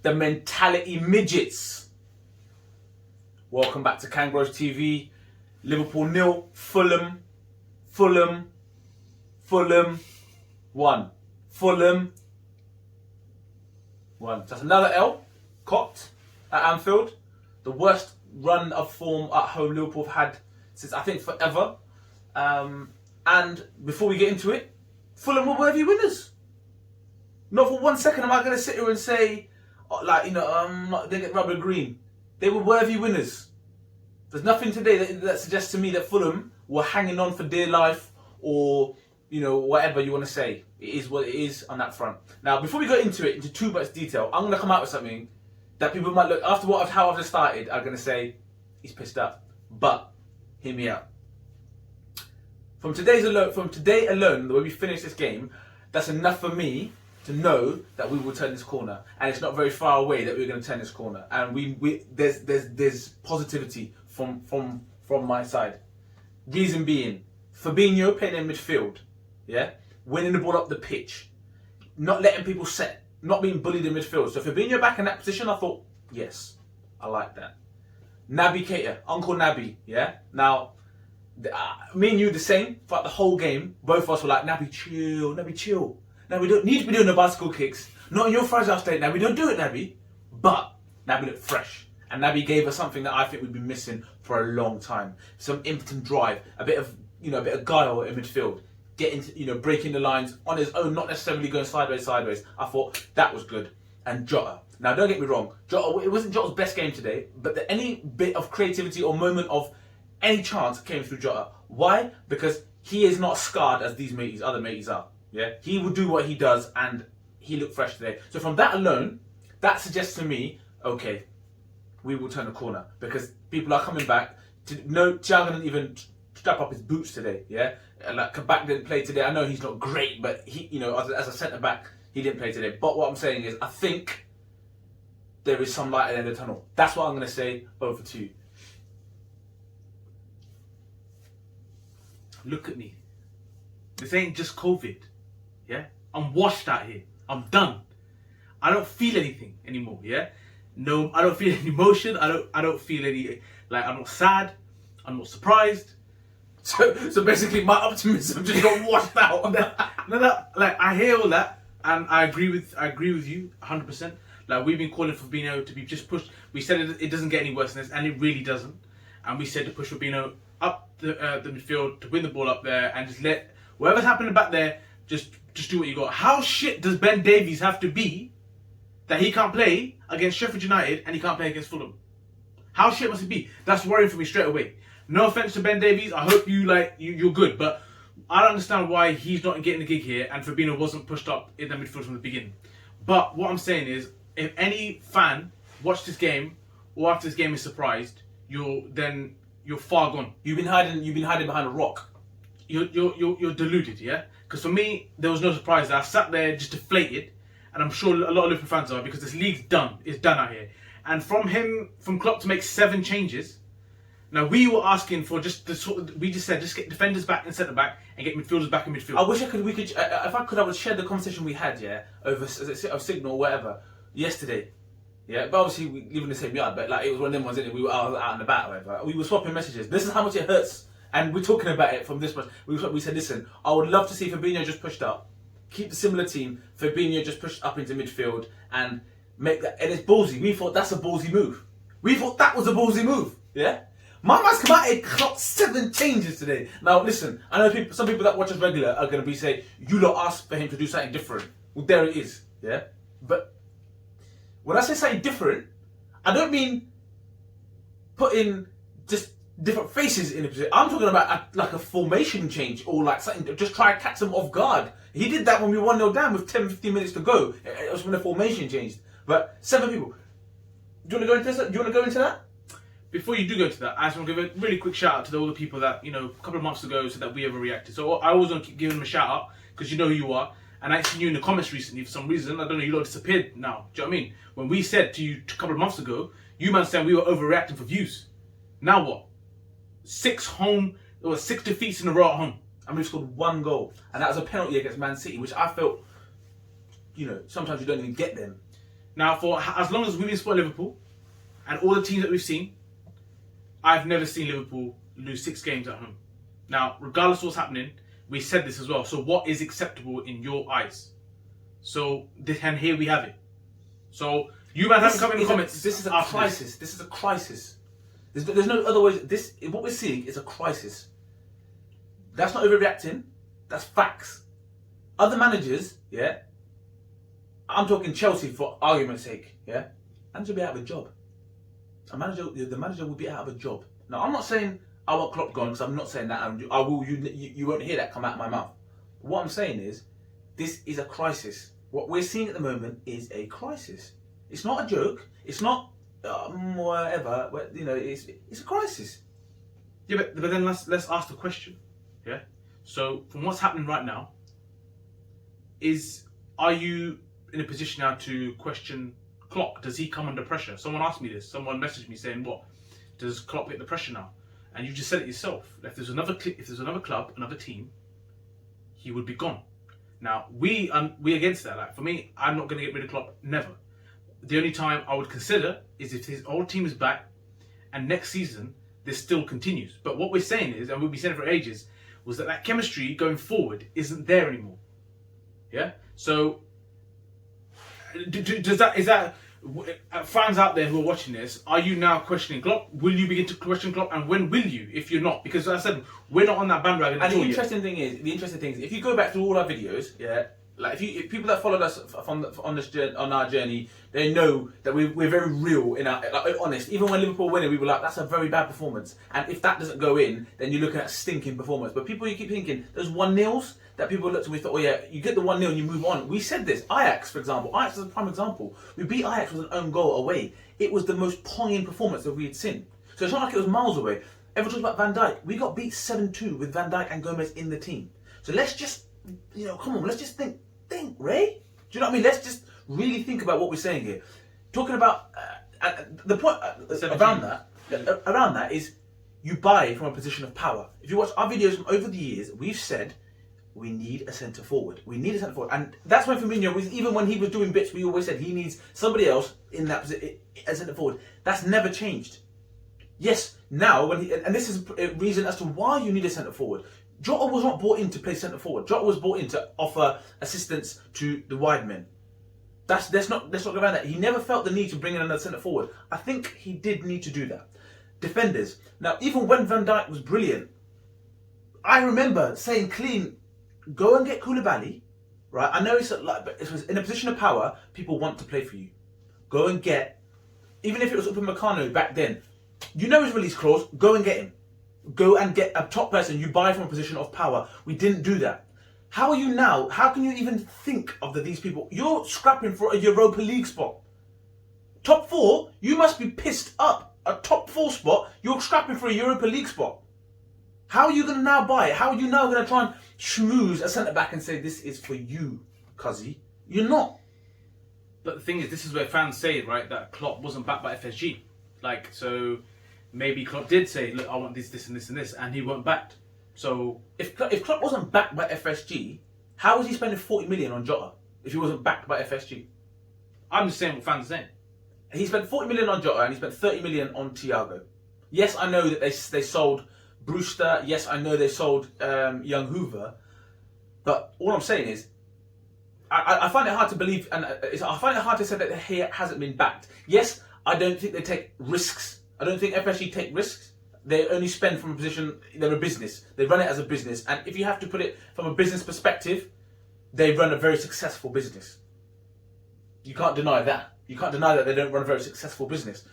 the mentality midgets. Welcome back to KangBrosTV. Liverpool 0, Fulham 1. Fulham 1. That's another L. Copped at Anfield. The worst run of form at home Liverpool have had since I think forever. And before we get into it, Fulham were worthy winners. Not for 1 second am I going to sit here and say, they get rubber green. They were worthy winners. There's nothing today that suggests to me that Fulham were hanging on for dear life or, whatever you want to say. It is what it is on that front. Now, before we go into too much detail, I'm going to come out with something that people might look, after how I've just started, are going to say, he's pissed off. But, hear me out. From today alone, the way we finish this game, that's enough for me to know that we will turn this corner, and it's not very far away that we're going to turn this corner. And there's positivity from my side. Reason being, Fabinho playing in midfield, yeah, winning the ball up the pitch, not letting people set, not being bullied in midfield. So Fabinho back in that position, I thought, yes, I like that. Naby Keita, Uncle Naby, yeah. Now, me and you the same throughout the whole game. Both of us were like, Naby, chill, Naby, chill. Now, we don't need to be doing the bicycle kicks. Not in your fragile state, Naby. Don't do it, Naby. But Naby looked fresh. And Naby gave us something that I think we've been missing for a long time. Some impotent drive, a bit of guile in midfield. Getting, breaking the lines on his own, not necessarily going sideways. I thought that was good. And Jota. Now, don't get me wrong. Jota, it wasn't Jota's best game today, but any bit of creativity or moment of any chance came through Jota. Why? Because he is not scarred as these other mateys are. Yeah, he will do what he does, and he looked fresh today. So from that alone, that suggests to me, okay, we will turn a corner because people are coming back. Thiago didn't even strap up his boots today. Yeah, like Kabak didn't play today. I know he's not great, but he, as a centre back, he didn't play today. But what I'm saying is, I think there is some light at the end of the tunnel. That's what I'm going to say. Over to you. Look at me. This ain't just COVID. Yeah? I'm washed out here. I'm done. I don't feel anything anymore, yeah? No, I don't feel any emotion. I don't feel any, I'm not sad. I'm not surprised. So basically my optimism just got washed out. No, I hear all that, and I agree with you 100%. We've been calling for Fabinho to be just pushed. We said it doesn't get any worse than this, and it really doesn't. And we said to push Fabinho up the midfield to win the ball up there and just let whatever's happening back there just do what you got. How shit does Ben Davies have to be that he can't play against Sheffield United and he can't play against Fulham? How shit must it be? That's worrying for me straight away. No offense to Ben Davies, I hope you're good, but I don't understand why he's not getting the gig here and Fabinho wasn't pushed up in the midfield from the beginning. But what I'm saying is, if any fan watched this game or after this game is surprised, you're far gone. You've been hiding behind a rock. You're deluded, yeah? Because for me, there was no surprise that I sat there just deflated, and I'm sure a lot of Liverpool fans are, because this league's done. It's done out here. And from Klopp to make 7 changes. Now, we were asking for we just said, just get defenders back and centre back and get midfielders back in midfield. I wish I would share the conversation we had, yeah, over Signal or whatever, yesterday. Yeah, but obviously we live in the same yard, but it was one of them ones, innit? We were out and about, or whatever. We were swapping messages. This is how much it hurts. And we're talking about it from this much. We said, listen, I would love to see Fabinho just pushed up. Keep the similar team. Fabinho just pushed up into midfield and make that. And it's ballsy. We thought that's a ballsy move. We thought that was a ballsy move. Yeah? My man's come out and clocked 7 changes today. Now, listen, I know some people that watch us regular are going to be saying, you lot asked for him to do something different. Well, there it is. Yeah? But when I say something different, I don't mean putting just different faces in a position. I'm talking about a formation change or something, just try to catch them off guard. He did that when we 1-0 down with 10-15 minutes to go. It was when the formation changed. But 7 people. Do you want to go into that? Before you do go into that, I just want to give a really quick shout out to all the people that, a couple of months ago said that we overreacted. So I always want to keep giving them a shout out because you know who you are. And I actually knew in the comments recently for some reason, I don't know, you lot disappeared now. Do you know what I mean? When we said to you a couple of months ago, you man said we were overreacting for views. Now what? 6 defeats in a row at home. And we scored 1 goal. And that was a penalty against Man City, which I felt, sometimes you don't even get them. Now, for as long as we've been supporting Liverpool, and all the teams that we've seen, I've never seen Liverpool lose 6 games at home. Now, regardless of what's happening, we said this as well. So, what is acceptable in your eyes? So, and here we have it. So, you might have to come in the comments. This is a crisis. This is a crisis. There's no other way. What we're seeing is a crisis. That's not overreacting. That's facts. Other managers, yeah. I'm talking Chelsea for argument's sake, yeah. Manager will be out of a job. The manager will be out of a job. Now, I'm not saying I want Klopp gone, because I'm not saying that. I will. You won't hear that come out of my mouth. But what I'm saying is, this is a crisis. What we're seeing at the moment is a crisis. It's not a joke. It's not whatever. You know, it's a crisis. Yeah, but then let's ask the question. Yeah. So from what's happening right now, are you in a position now to question Klopp? Does he come under pressure? Someone asked me this. Someone messaged me saying, "What does Klopp get the pressure now?" And you just said it yourself. If there's another club, another team, he would be gone. Now we against that. Like for me, I'm not going to get rid of Klopp. Never. The only time I would consider is if his old team is back, and next season this still continues. But what we're saying is, and we'll be saying it for ages, was that chemistry going forward isn't there anymore. Yeah. So is that fans out there who are watching this? Are you now questioning Klopp? Will you begin to question Klopp, and when will you? If you're not, because as I said, we're not on that bandwagon. And the interesting thing is, if you go back through all our videos, yeah, like if people that followed us on our journey, they know that we're very real in our honest. Even when Liverpool winning, we were like, that's a very bad performance. And if that doesn't go in, then you're looking at a stinking performance. But people, you keep thinking those 1-0s that people looked at, we thought, oh yeah, you get the 1-0 and you move on. We said this. Ajax, for example. Ajax is a prime example. We beat Ajax with an own goal away. It was the most poignant performance that we had seen. So it's not like it was miles away. Everyone talks about Van Dijk. We got beat 7-2 with Van Dijk and Gomez in the team. So let's just, come on, let's just think, Ray. Do you know what I mean? Let's just really think about what we're saying here. Talking about the point around that is you buy from a position of power. If you watch our videos from over the years, we've said we need a centre forward. We need a centre forward, and that's when Firmino, even when he was doing bits, we always said he needs somebody else in that position as centre forward. That's never changed. Yes, now and this is a reason as to why you need a centre forward. Jota was not brought in to play centre forward. Jota was brought in to offer assistance to the wide men. Let's not go around that. He never felt the need to bring in another centre forward. I think he did need to do that. Defenders. Now, even when Van Dijk was brilliant, I remember saying clean, go and get Koulibaly, right? I know it was in a position of power. People want to play for you. Go and get, even if it was Upamecano back then, his release clause. Go and get him. Go and get a top person you buy from a position of power. We didn't do that. How are you now? How can you even think of these people? You're scrapping for a Europa League spot. Top 4, you must be pissed up. A top 4 spot, you're scrapping for a Europa League spot. How are you going to now buy it? How are you now going to try and schmooze a centre-back and say, this is for you, cuzzy? You're not. But the thing is, this is where fans say, right, that Klopp wasn't backed by FSG. So maybe Klopp did say, look, I want this, this, and this, and this, and he weren't backed. So if Klopp wasn't backed by FSG, how was he spending 40 million on Jota if he wasn't backed by FSG? I'm just saying what fans are saying. He spent 40 million on Jota and he spent 30 million on Thiago. Yes, I know that they sold Brewster. Yes, I know they sold Young Hoover. But all I'm saying is, I find it hard to believe, and I find it hard to say that he hasn't been backed. Yes, I don't think they take risks. I don't think FSG take risks. They only spend from a position, they're a business. They run it as a business. And if you have to put it from a business perspective, they run a very successful business. You can't deny that. You can't deny that they don't run a very successful business.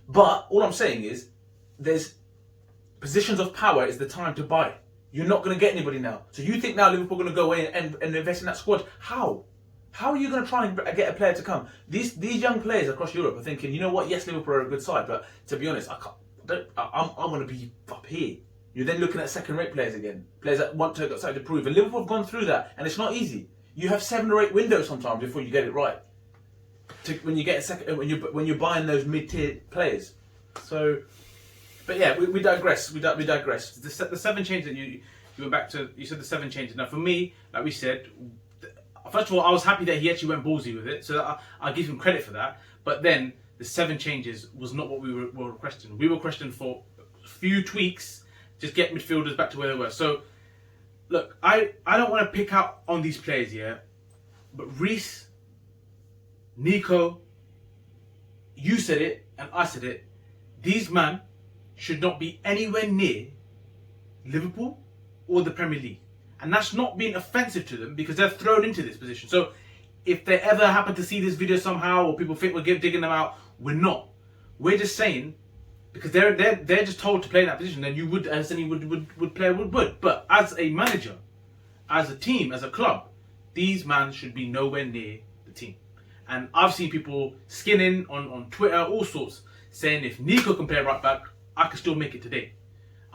But all I'm saying is, there's positions of power is the time to buy. You're not going to get anybody now. So you think now Liverpool are going to go away and invest in that squad? How? How are you going to try and get a player to come? These young players across Europe are thinking, you know what? Yes, Liverpool are a good side, but to be honest, I want to be up here. You're then looking at second-rate players again, players that want to something to prove. And Liverpool have gone through that, and it's not easy. You have 7 or 8 windows sometimes before you get it right. When you get a second, when you're buying those mid-tier players. So, but yeah, we digress. We digress. The 7 changes that you went back to. You said the 7 changes. Now, for me, like we said, first of all, I was happy that he actually went ballsy with it, so I'll give him credit for that. But then the 7 changes was not what we were requesting. We were requesting for a few tweaks, just get midfielders back to where they were. So, look, I don't want to pick out on these players, yeah, but Reece, Nico, you said it and I said it. These men should not be anywhere near Liverpool or the Premier League. And that's not being offensive to them because they're thrown into this position. So if they ever happen to see this video somehow or people think we're digging them out, we're not. We're just saying, because they're just told to play in that position, then you would, as any would player would. But as a manager, as a team, as a club, these men should be nowhere near the team. And I've seen people skinning on Twitter, all sorts, saying if Nico can play right back, I can still make it today.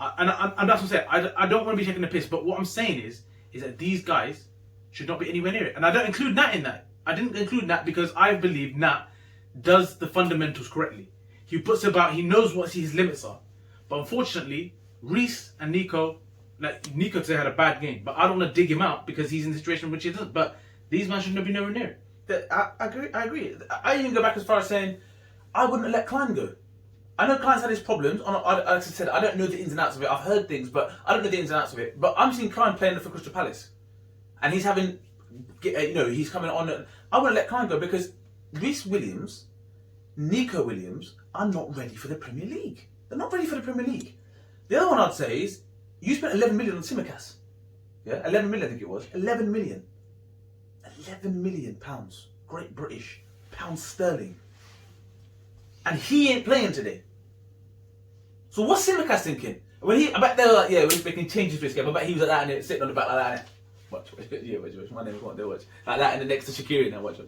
And that's what I'm saying. I don't want to be taking the piss, but what I'm saying is that these guys should not be anywhere near it. And I don't include Nat in that. I didn't include Nat because I believe Nat does the fundamentals correctly. He knows what his limits are. But unfortunately, Reece and Nico, like Nico today had a bad game, but I don't want to dig him out because he's in a situation which he doesn't. But these men should not be nowhere near it. I agree. I even go back as far as saying I wouldn't let Klein go. I know Klein's had his problems. Like I said, I don't know the ins and outs of it. I've heard things, but I don't know the ins and outs of it. But I'm seeing Klein playing for Crystal Palace, and he's having, he's coming on. I wouldn't let Klein go because Reece Williams, Nico Williams are not ready for the Premier League. They're not ready for the Premier League. The other one I'd say is you spent 11 million on Simicast. Yeah, 11 million I think it was. 11 million. 11 million pounds. Great British pounds sterling. And he ain't playing today. So what's Simicast thinking? I bet they were like, yeah, we're making changes for this game. I bet he was like that and sitting on the back like that. Watch. Yeah, watch. My name is what they watch. Like that and the next to Shaqiri now. Watch.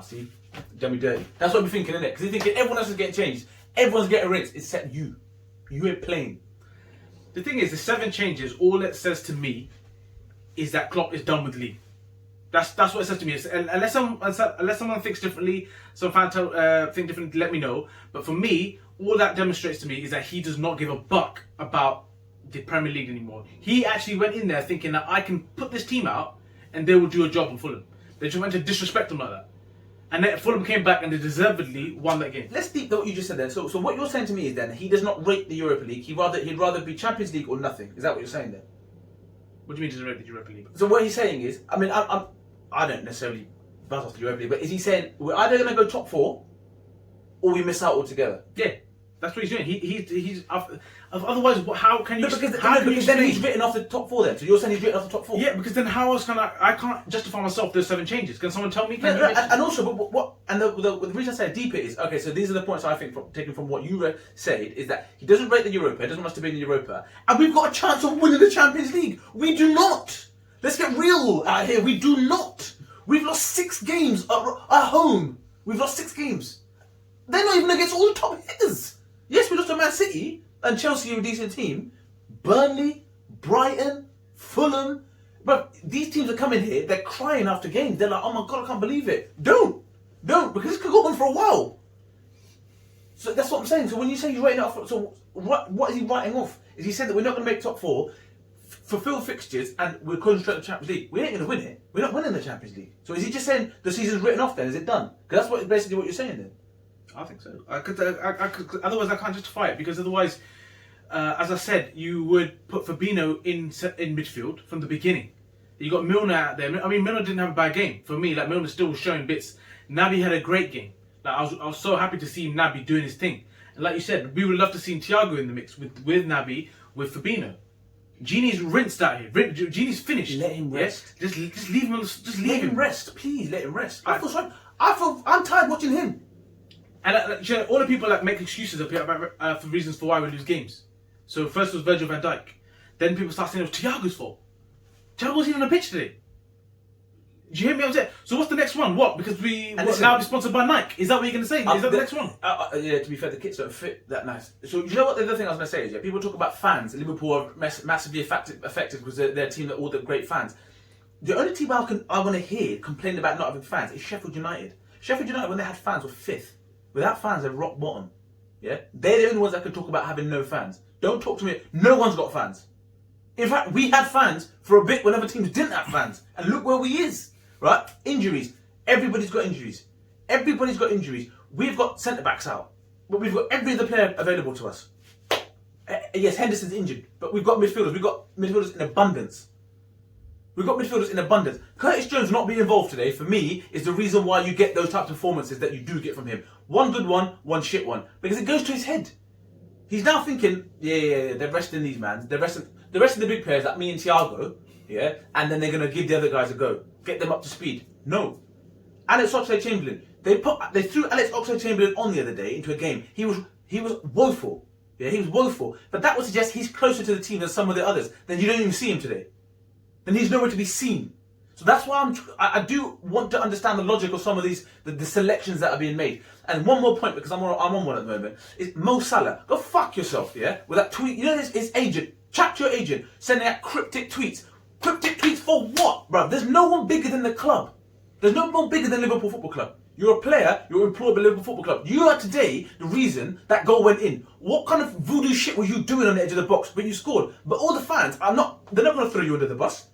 See? Done me dirty. That's what we're thinking, innit? Because he's thinking everyone else is getting changed. Everyone's getting rinsed except you. You ain't playing. The thing is, the 7 changes, all it says to me is that Klopp is done with the league. That's what it says to me. Unless someone thinks differently, some fans think differently, let me know. But for me, all that demonstrates to me is that he does not give a buck about the Premier League anymore. He actually went in there thinking that I can put this team out and they will do a job on Fulham. They just went to disrespect him like that. And then Fulham came back and they deservedly won that game. Let's deep what you just said then. So what you're saying to me is then he does not rate the Europa League. He'd rather be Champions League or nothing. Is that what you're saying then? What do you mean doesn't rate the Europa League? So what he's saying is, I mean, I don't necessarily buzz off the Europa League, but is he saying we're either going to go top 4 or we miss out altogether? Yeah, that's what he's doing. He's otherwise, how can you? Because then he's written off the top 4 then. So you're saying he's written off the top 4? Yeah, because then how else can I can't justify myself those 7 changes. Can someone tell me? And also, but what? And the reason I say deep it is okay. So these are the points I think taken from what you said is that he doesn't rate the Europa. He doesn't want us to be in the Europa, and we've got a chance of winning the Champions League. We do not. Let's get real out here. We do not. We've lost 6 games at home. We've lost 6 games. They're not even against all the top hitters. Yes, we lost to Man City and Chelsea are a decent team. Burnley, Brighton, Fulham. But these teams are coming here. They're crying after games. They're like, oh my God, I can't believe it. Don't. Because this could go on for a while. So that's what I'm saying. So when you say he's writing off, so what is he writing off? Is he saying that we're not going to make top 4? Fulfill fixtures and we're concentrating on the Champions League. We ain't going to win it. We're not winning the Champions League. So is he just saying the season's written off then? Is it done? Because that's basically what you're saying then. I think so. I could, otherwise I can't justify it because otherwise, as I said, you would put Fabinho in midfield from the beginning. You got Milner out there. I mean, Milner didn't have a bad game. For me, like Milner still was showing bits. Naby had a great game. Like I was so happy to see Naby doing his thing. And like you said, we would love to see Thiago in the mix with Naby, with Fabinho. Genie's rinsed out here. Genie's finished. Let him rest. Yeah? Just leave him. Just leave him. Rest, please. Let him rest. I'm tired watching him. And all the people that make excuses for reasons for why we lose games. So first was Virgil van Dijk. Then people start saying it was Thiago's fault. Thiago wasn't even on the pitch today. Do you hear me? I'm saying. So what's the next one? What? Because we now be sponsored by Nike. Is that what you're going to say? Is that the next one? Yeah. To be fair, the kits don't fit that nice. So you know what the other thing I was going to say is people talk about fans. Liverpool are massively affected because they're a team that all the great fans. The only team I want to hear complain about not having fans is Sheffield United. Sheffield United, when they had fans, were 5th. Without fans, they're rock bottom. Yeah, they're the only ones that can talk about having no fans. Don't talk to me. No one's got fans. In fact, we had fans for a bit when other teams didn't have fans. And look where we is, right? Injuries. Everybody's got injuries. Everybody's got injuries. We've got centre-backs out. But we've got every other player available to us. Yes, Henderson's injured. But we've got midfielders. We've got midfielders in abundance. We've got midfielders in abundance. Curtis Jones not being involved today, for me, is the reason why you get those types of performances that you do get from him. One good one shit one. Because it goes to his head. He's now thinking, yeah, they're resting these man. They're resting the big players like me and Thiago, yeah, and then they're going to give the other guys a go. Get them up to speed. No. Alex Oxlade-Chamberlain. They threw Alex Oxlade-Chamberlain on the other day into a game. He was woeful. Yeah, he was woeful. But that would suggest he's closer to the team than some of the others. Then you don't even see him today. Then he's nowhere to be seen. So that's why I do want to understand the logic of some of these, the selections that are being made. And one more point, because I'm on one at the moment, is Mo Salah. Go fuck yourself, yeah? With that tweet, you know his agent, chat to your agent, sending out cryptic tweets. Cryptic tweets for what, bruv? There's no one bigger than the club. There's no one bigger than Liverpool Football Club. You're a player, you're employed by Liverpool Football Club. You are today the reason that goal went in. What kind of voodoo shit were you doing on the edge of the box when you scored? But all the fans they're not going to throw you under the bus.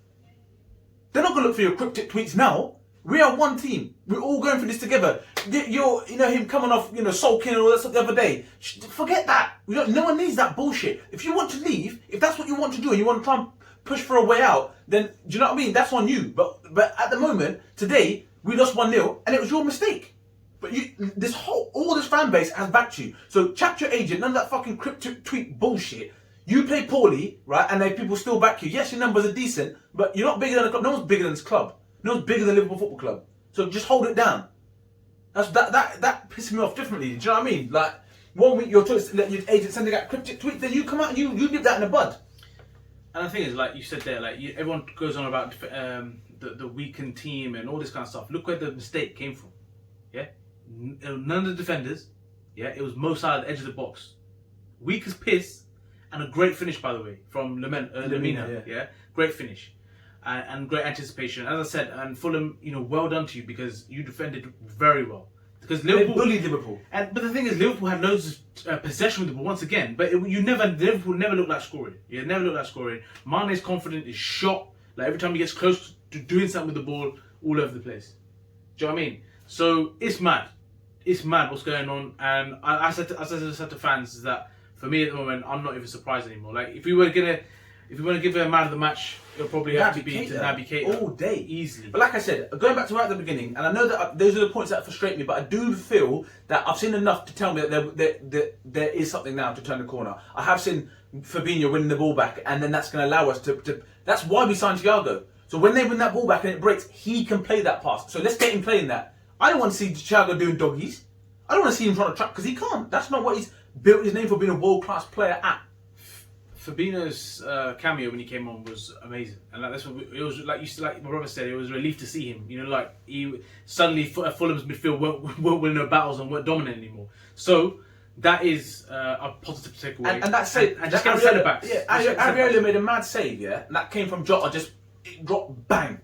They're not going to look for your cryptic tweets now. We are one team. We're all going through this together. Him coming off, sulking and all that stuff the other day. Forget that. No one needs that bullshit. If you want to leave, if that's what you want to do and you want to try and push for a way out, then, do you know what I mean? That's on you. But at the moment, today, we lost 1-0 and it was your mistake. But all this fan base has backed you. So chat to your agent, none of that fucking cryptic tweet bullshit. You play poorly, right, and people still back you. Yes, your numbers are decent, but you're not bigger than the club. No one's bigger than this club. No one's bigger than Liverpool Football Club. So just hold it down. That pisses me off differently. Do you know what I mean? Like, 1 week your agent sending out cryptic tweets, then you come out and you nip that in the bud. And the thing is, like you said there, everyone goes on about the weakened team and all this kind of stuff. Look where the mistake came from. Yeah, none of the defenders. Yeah, it was Mo Salah at the edge of the box, weak as piss. And a great finish, by the way, from Lemina. Yeah, great finish, and great anticipation. As I said, and Fulham, well done to you because you defended very well. Because Liverpool bullied Liverpool. But the thing is, Liverpool had loads of possession with the ball once again. But Liverpool never looked like scoring. It never looked like scoring. Mane's confident, is shot. Like every time he gets close to doing something with the ball, all over the place. Do you know what I mean? So it's mad. It's mad what's going on. And I said to fans is that. For me at the moment, I'm not even surprised anymore. Like if we were gonna give a man of the match, it'll probably have to be to Naby Keita all day, easily. But like I said, going back to right at the beginning, and I know that those are the points that frustrate me, but I do feel that I've seen enough to tell me that there is something now to turn the corner. I have seen Fabinho winning the ball back, and then that's going to allow us to. That's why we signed Thiago. So when they win that ball back and it breaks, he can play that pass. So let's get him playing that. I don't want to see Thiago doing doggies. I don't want to see him trying to trap because he can't. That's not what he's built his name for, being a world-class player at. Fabinho's cameo when he came on was amazing, and that's what it was like. My brother said, it was a relief to see him. He suddenly Fulham's midfield weren't winning no battles and weren't dominant anymore. So that is a positive to take away. And that save, and just get centre backs. Yeah, Ariola made a mad save, yeah, and that came from Jota. It dropped bang,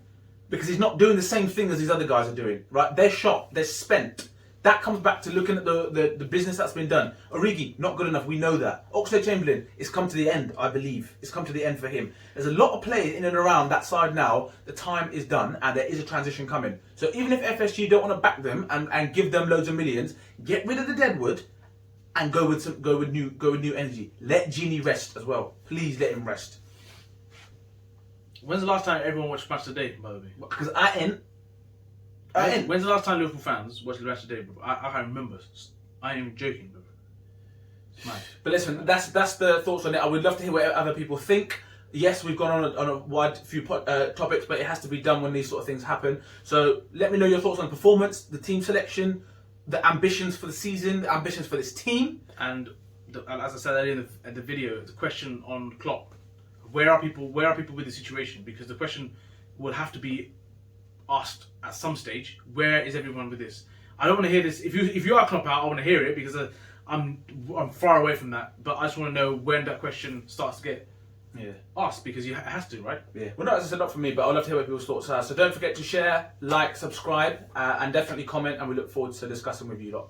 because he's not doing the same thing as these other guys are doing. Right, they're shot, they're spent. That comes back to looking at the business that's been done. Origi, not good enough, we know that. Oxlade-Chamberlain, it's come to the end, I believe. It's come to the end for him. There's a lot of players in and around that side now. The time is done and there is a transition coming. So even if FSG don't want to back them and give them loads of millions, get rid of the deadwood and go with new energy. Let Genie rest as well. Please let him rest. When's the last time everyone watched Match Today, by the way? Because I ain't. When's the last time Liverpool fans watched the Match Today, bro? I can't remember. I ain't even joking, bro. It's mad. But listen, that's the thoughts on it. I would love to hear what other people think. Yes, we've gone on a wide few topics, but it has to be done when these sort of things happen. So let me know your thoughts on the performance, the team selection, the ambitions for the season, the ambitions for this team. And as I said earlier in the video, the question on Klopp. Where are people with the situation? Because the question will have to be asked at some stage. Where is everyone with this? I don't want to hear this. If you are Klopp out, I want to hear it because I'm far away from that. But I just want to know when that question starts to get asked, because it has to, right? Yeah. Well, no, as I said, not for me, but I'd love to hear what people's thoughts are. So don't forget to share, like, subscribe, and definitely comment. And we look forward to discussing with you lot.